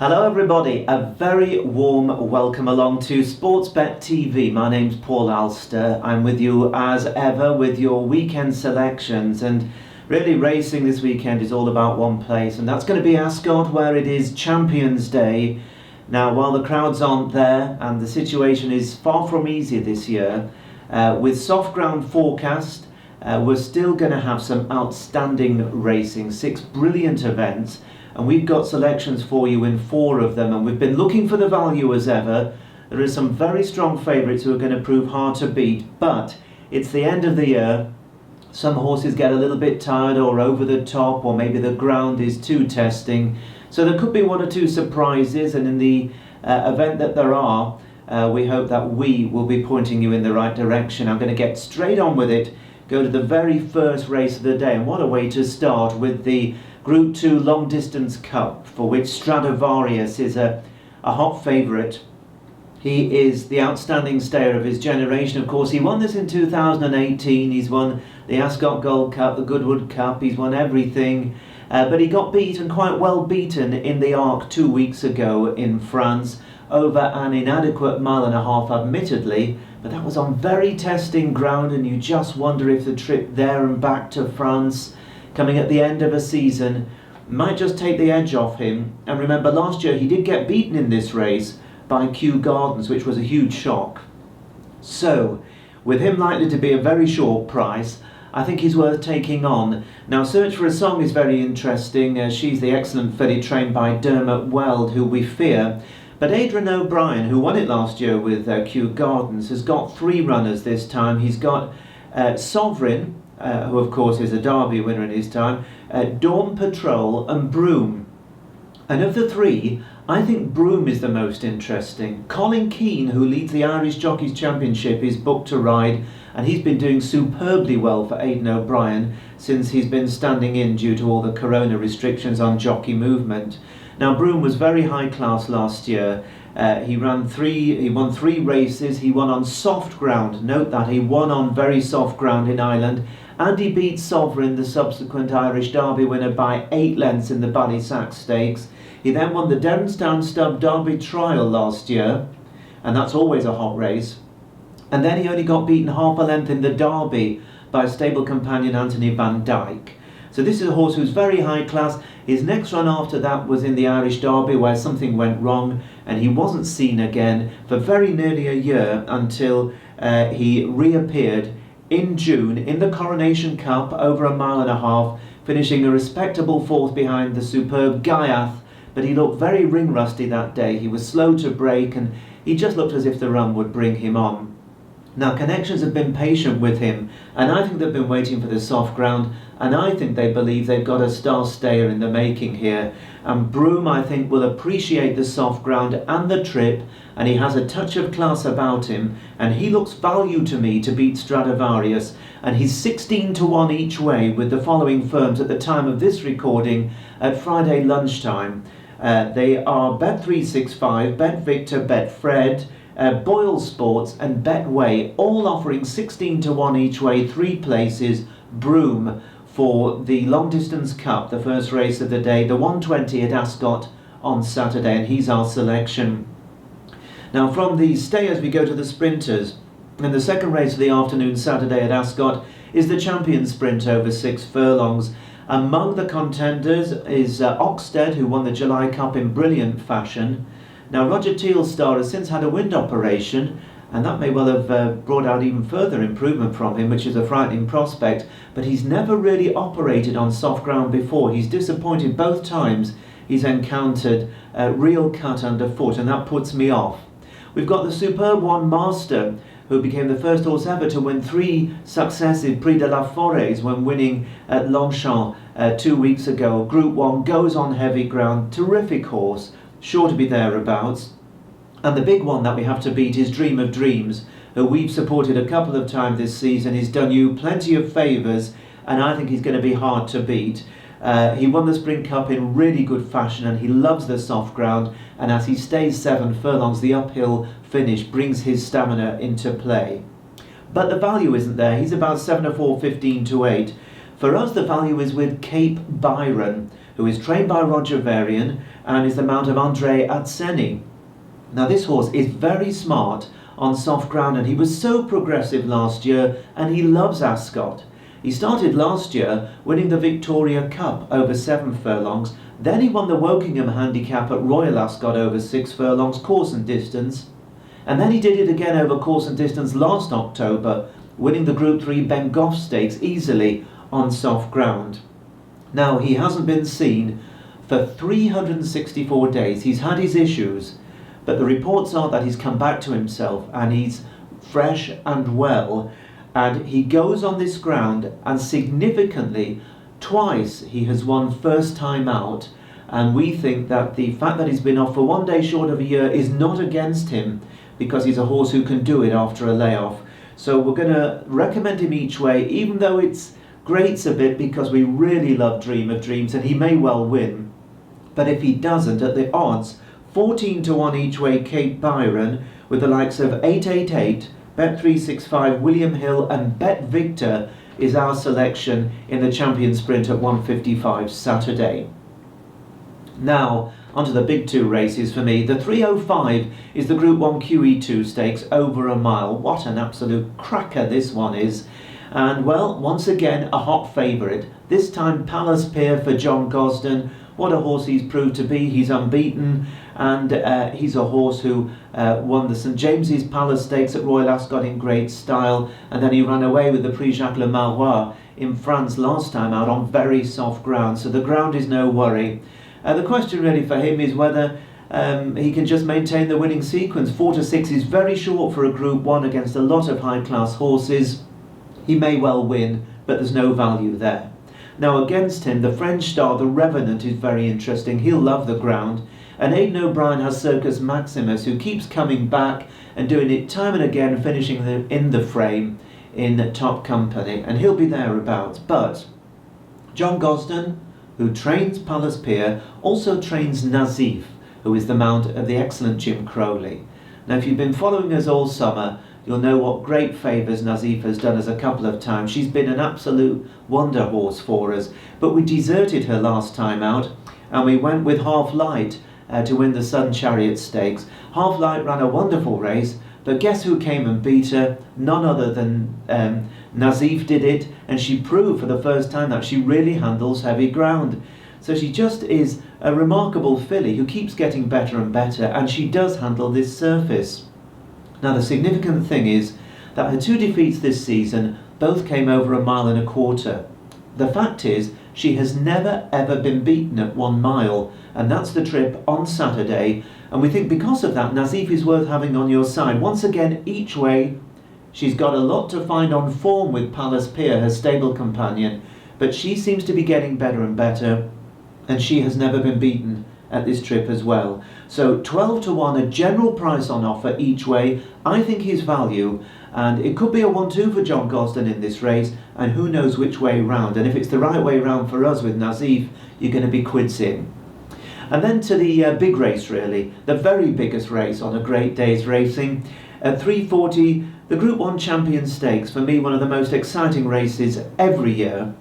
Hello everybody, a very warm welcome along to Sportsbet TV. My name's Paul Alster. I'm with you as ever with your weekend selections, and really racing this weekend is all about one place, and that's going to be ASCOT, where it is Champions Day. Now, while the crowds aren't there and the situation is far from easy this year, with soft ground forecast, we're still going to have some outstanding racing, 6 brilliant events. And we've got selections for you in 4 of them, and we've been looking for the value as ever. There are some very strong favourites who are going to prove hard to beat, but it's the end of the year. Some horses get a little bit tired or over the top, or maybe the ground is too testing. So there could be 1 or 2 surprises, and in the event that there are, we hope that we will be pointing you in the right direction. I'm going to get straight on with it, go to the very first race of the day, and what a way to start with the Group 2 Long Distance Cup, for which Stradivarius is a hot favourite. He is the outstanding stayer of his generation. Of course, he won this in 2018. He's won the Ascot Gold Cup, the Goodwood Cup. He's won everything. But he got beaten, quite well beaten, in the Arc 2 weeks ago in France, over an inadequate mile and a half, admittedly. But that was on very testing ground, and you just wonder if the trip there and back to France, coming at the end of a season, might just take the edge off him. And remember, last year he did get beaten in this race by Kew Gardens, which was a huge shock. So, with him likely to be a very short price, I think he's worth taking on. Now, Search for a Song is very interesting. She's the excellent filly trained by Dermot Weld, who we fear. But Adrian O'Brien, who won it last year with Kew Gardens, has got 3 runners this time. He's got Sovereign, who of course is a Derby winner in his time, Dawn Patrol and Broome. And of the 3, I think Broome is the most interesting. Colin Keane, who leads the Irish Jockeys Championship, is booked to ride, and he's been doing superbly well for Aidan O'Brien since he's been standing in due to all the corona restrictions on jockey movement. Now, Broome was very high class last year. He won 3 races. He won on soft ground. Note that he won on very soft ground in Ireland, and he beat Sovereign, the subsequent Irish Derby winner, by 8 lengths in the Ballysack Stakes. He then won the Derrenstown Stud Derby Trial last year, and that's always a hot race. And then he only got beaten half a length in the Derby by stable companion Anthony Van Dyke. So this is a horse who's very high class. His next run after that was in the Irish Derby, where something went wrong, and he wasn't seen again for very nearly a year until he reappeared in June in the Coronation Cup over a mile and a half, finishing a respectable 4th behind the superb Gaiath. But he looked very ring rusty that day. He was slow to break, and he just looked as if the run would bring him on. Now, Connections have been patient with him, and I think they've been waiting for the soft ground, and I think they believe they've got a star stayer in the making here. And Broome, I think, will appreciate the soft ground and the trip, and he has a touch of class about him, and he looks value to me to beat Stradivarius, and he's 16 to 1 each way with the following firms at the time of this recording at Friday lunchtime. They are Bet365, BetVictor, Betfred, Boyle Sports and Betway, all offering 16 to 1 each way, 3 places. Broome for the Long Distance Cup, the first race of the day, the 120 at Ascot on Saturday, and he's our selection. Now, from the stayers we go to the sprinters, and the second race of the afternoon Saturday at Ascot is the Champion Sprint over 6 furlongs. Among the contenders is Oxted, who won the July Cup in brilliant fashion. Now, Roger Tealstar has since had a wind operation, and that may well have brought out even further improvement from him, which is a frightening prospect, but he's never really operated on soft ground before. He's disappointed both times he's encountered real cut underfoot, and that puts me off. We've got the superb One Master, who became the first horse ever to win 3 successive Prix de la Forêt when winning at Longchamp 2 weeks ago. Group 1 goes on heavy ground, terrific horse, sure to be thereabouts. And the big one that we have to beat is Dream of Dreams, who we've supported a couple of times this season. He's done you plenty of favours, and I think he's going to be hard to beat. He won the Spring Cup in really good fashion, and he loves the soft ground, and as he stays 7 furlongs, the uphill finish brings his stamina into play. But the value isn't there. He's about 7 to 4, 15 to 8. For us, the value is with Cape Byron, who is trained by Roger Varian and is the mount of Andrei Adseni. Now this horse is very smart on soft ground, and he was so progressive last year, and he loves Ascot. He started last year winning the Victoria Cup over 7 furlongs, then he won the Wokingham Handicap at Royal Ascot over 6 furlongs course and distance, and then he did it again over course and distance last October, winning the Group 3 QELI Stakes easily on soft ground. Now he hasn't been seen for 364 days. He's had his issues, but the reports are that he's come back to himself and he's fresh and well, and he goes on this ground, and significantly twice he has won first time out, and we think that the fact that he's been off for 1 day short of a year is not against him, because he's a horse who can do it after a layoff. So we're going to recommend him each way, even though it's grates a bit because we really love Dream of Dreams and he may well win. But if he doesn't, at the odds, 14 to 1 each way Cape Byron, with the likes of 888, Bet365, William Hill and Bet Victor is our selection in the Champion Sprint at 1:55 Saturday. Now, onto the big 2 races for me. The 305 is the Group 1 QE2 Stakes over a mile. What an absolute cracker this one is. And well, once again, a hot favourite. This time Palace Pier for John Gosden. What a horse he's proved to be. He's unbeaten, and he's a horse who won the St James's Palace Stakes at Royal Ascot in great style, and then he ran away with the Prix Jacques Le Marois in France last time out on very soft ground, so the ground is no worry. The question really for him is whether he can just maintain the winning sequence. 4 to 6 is very short for a Group 1 against a lot of high-class horses. He may well win, but there's no value there. Now against him, the French star, the Revenant, is very interesting. He'll love the ground. And Aidan O'Brien has Circus Maximus, who keeps coming back and doing it time and again, finishing in the frame in top company. And he'll be thereabouts. But John Gosden, who trains Palace Pier, also trains Nazif, who is the mount of the excellent Jim Crowley. Now if you've been following us all summer, you'll know what great favours Nazif has done us a couple of times. She's been an absolute wonder horse for us, but we deserted her last time out and we went with Half Light to win the Sun Chariot Stakes. Half Light ran a wonderful race, but guess who came and beat her? None other than Nazif did it, and she proved for the first time that she really handles heavy ground. So she just is a remarkable filly who keeps getting better and better, and she does handle this surface. Now the significant thing is that her 2 defeats this season both came over 1.25 miles. The fact is, she has never ever been beaten at 1 mile, and that's the trip on Saturday, and we think because of that Nazif is worth having on your side. Once again, each way, she's got a lot to find on form with Palace Pier, her stable companion, but she seems to be getting better and better, and she has never been beaten at this trip as well. So 12 to 1, a general price on offer each way. I think his value, and it could be a 1-2 for John Gosden in this race, and who knows which way round. And if it's the right way round for us with Nazif, you're going to be quids in. And then to the big race really, the very biggest race on a great day's racing. At 3:40, the Group 1 Champion Stakes, for me one of the most exciting races every year.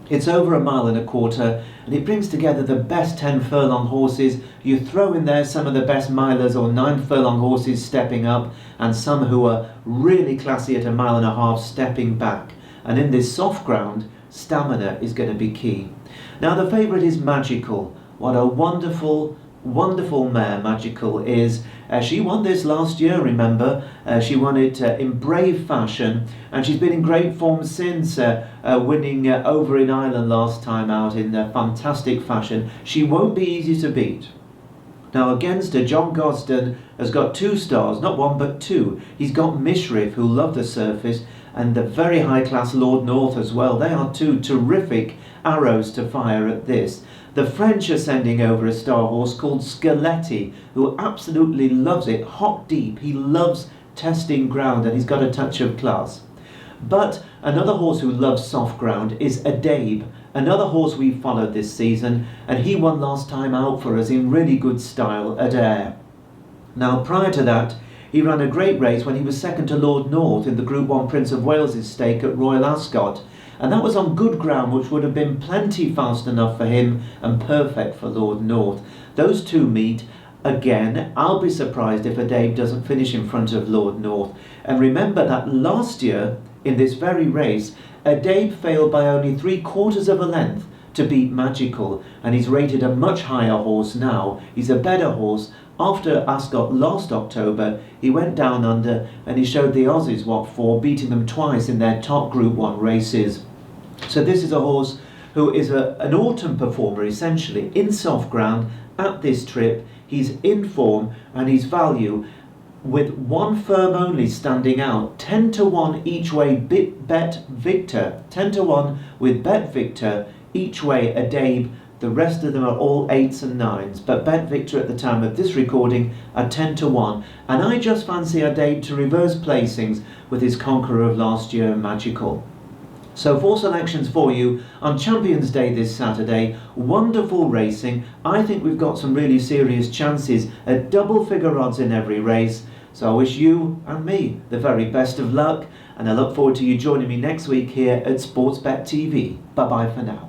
It's over 1.25 miles, and it brings together the best 10 furlong horses. You throw in there some of the best milers or 9 furlong horses stepping up, and some who are really classy at 1.5 miles stepping back. And in this soft ground, stamina is going to be key. Now the favourite is Magical. What a wonderful, wonderful mare Magical is. She won this last year, remember. She won it in brave fashion, and she's been in great form since, winning over in Ireland last time out in fantastic fashion. She won't be easy to beat. Now against her, John Gosden has got 2 stars, not 1 but 2. He's got Mishriff, who love the surface, and the very high class Lord North as well. They are 2 terrific arrows to fire at this. The French are sending over a star horse called Scaletti, who absolutely loves it, hot deep. He loves testing ground, and he's got a touch of class. But another horse who loves soft ground is Adabe, another horse we followed this season, and he won last time out for us in really good style at Ayr. Now prior to that, he ran a great race when he was second to Lord North in the Group 1 Prince of Wales' stake at Royal Ascot, and that was on good ground, which would have been plenty fast enough for him and perfect for Lord North. Those two meet. Again, I'll be surprised if Adabe doesn't finish in front of Lord North. And remember that last year, in this very race, Adabe failed by only 3/4 of a length to beat Magical, and he's rated a much higher horse now. He's a better horse. After ASCOT last October, he went down under and he showed the Aussies what for, beating them twice in their top Group 1 races. So this is a horse who is an autumn performer, essentially, in soft ground at this trip. He's in form and his value, with one firm only standing out, 10-1 each way, Bet Victor. 10-1 with Bet Victor each way, Adabe. The rest of them are all 8s and 9s, but Bet Victor at the time of this recording are 10-1, and I just fancy Adabe to reverse placings with his conqueror of last year, Magical. So 4 selections for you on Champions Day this Saturday. Wonderful racing. I think we've got some really serious chances at double figure odds in every race. So I wish you and me the very best of luck, and I look forward to you joining me next week here at Sportsbet TV. Bye bye for now.